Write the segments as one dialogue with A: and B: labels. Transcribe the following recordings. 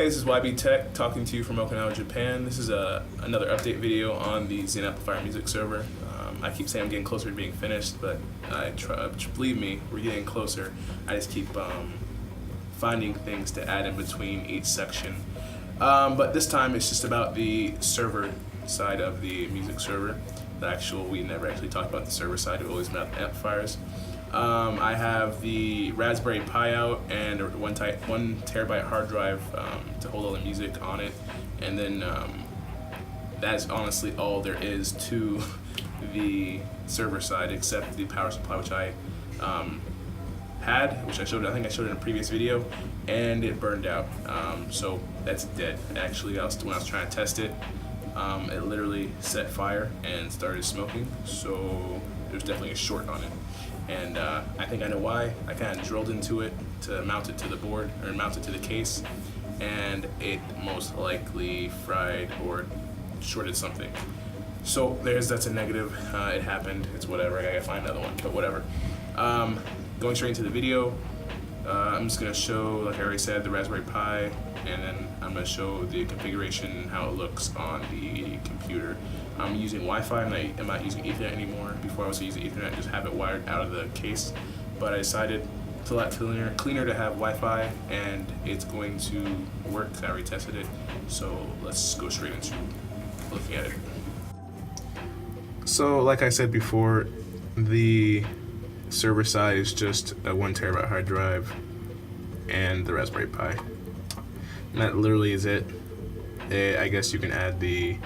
A: this is Iybtech talking to you from Okinawa, Japan. This is another update video on the Zen Amplifier music server. I keep saying I'm getting closer to being finished, but believe me, we're getting closer. I just keep finding things to add in between each section. But this time it's just about the server side of the music server. We never actually talked about the server side, we've always been about the amplifiers. I have the Raspberry Pi out and a 1 terabyte hard drive to hold all the music on it, and then that is honestly all there is to the server side, except the power supply, which I had, which I think I showed in a previous video, and it burned out. So that's dead. Actually, when I was trying to test it, it literally set fire and started smoking. So there's definitely a short on it. And I think I know why. I kind of drilled into it to mount it to the board, or mount it to the case, and it most likely fried or shorted something. So that's a negative. It happened. It's whatever. I gotta find another one, but whatever. Going straight into the video, I'm just gonna show, like I already said, the Raspberry Pi, and then I'm gonna show the configuration and how it looks on the computer. I'm using Wi-Fi. I'm not using Ethernet anymore. Before I was using Ethernet, just have it wired out of the case. But I decided it's a lot cleaner to have Wi-Fi, and it's going to work. I already tested it. So let's go straight into looking at it. So like I said before, the server side is just a 1 terabyte hard drive and the Raspberry Pi. And that literally is it. I guess you can add the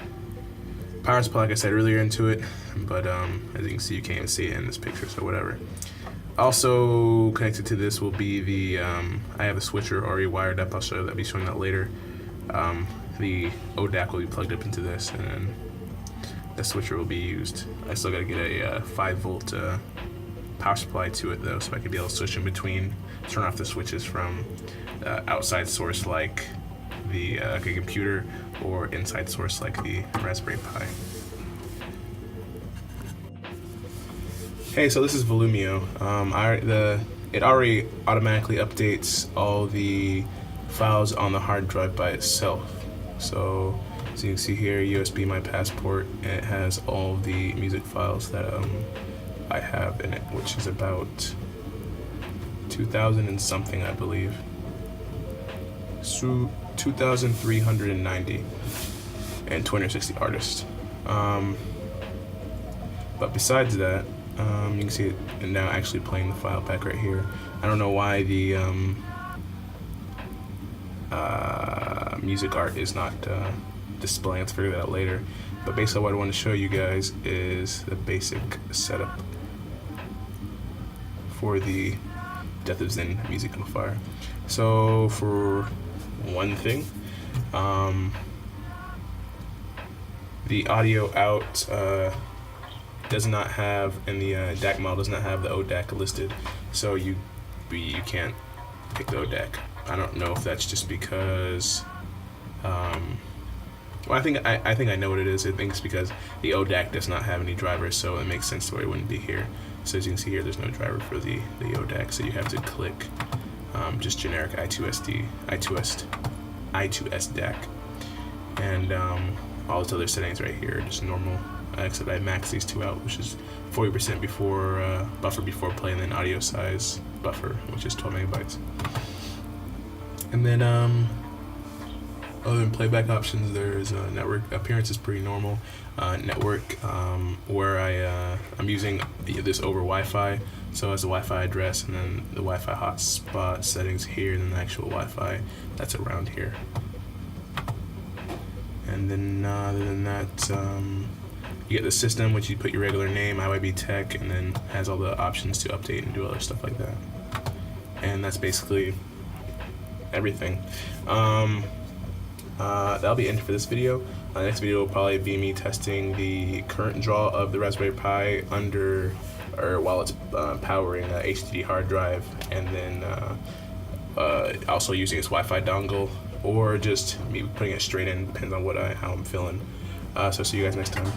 A: power supply, like I said earlier, into it, but as you can see, you can't even see it in this picture, so whatever. Also connected to this will be the I have a switcher already wired up. I'll be showing that later. The ODAC will be plugged up into this, and then the switcher will be used. I still gotta get a 5-volt power supply to it though, so I can be able to switch in between, turn off the switches from outside source like the computer, or inside source like the Raspberry Pi. Hey, so this is Volumio. It already automatically updates all the files on the hard drive by itself. So you can see here, USB my passport, and it has all the music files that I have in it, which is about 2,000 and something, I believe. So 2,390 and 260 artists. But besides that, you can see it now actually playing the file pack right here. I don't know why the music art is not displaying. Let's figure that out later. But basically what I want to show you guys is the basic setup for the Death of Zen music amplifier. So for one thing, the audio out does not have, and the DAC model does not have the ODAC listed, so you can't pick the ODAC. I don't know if that's just because well, I think I know what it is. I think it's because the ODAC does not have any drivers, so it makes sense why it wouldn't be here. So as you can see here, there's no driver for the ODAC, so you have to click just generic I2S DAC, and all those other settings right here are just normal, except I maxed these two out, which is 40% before buffer before play, and then audio size buffer, which is 12 megabytes. And then other than playback options, there's network appearance is pretty normal. Network, where I'm using this over Wi-Fi, so as the Wi-Fi address, and then the Wi-Fi hotspot settings here, and then the actual Wi-Fi that's around here. And then other than that, you get the system, which you put your regular name, Iybtech, and then has all the options to update and do other stuff like that. And that's basically everything. That'll be it for this video. The next video will probably be me testing the current draw of the Raspberry Pi while it's powering a HDD hard drive, and then also using its Wi-Fi dongle, or just me putting it straight in, depends on how I'm feeling. So see you guys next time.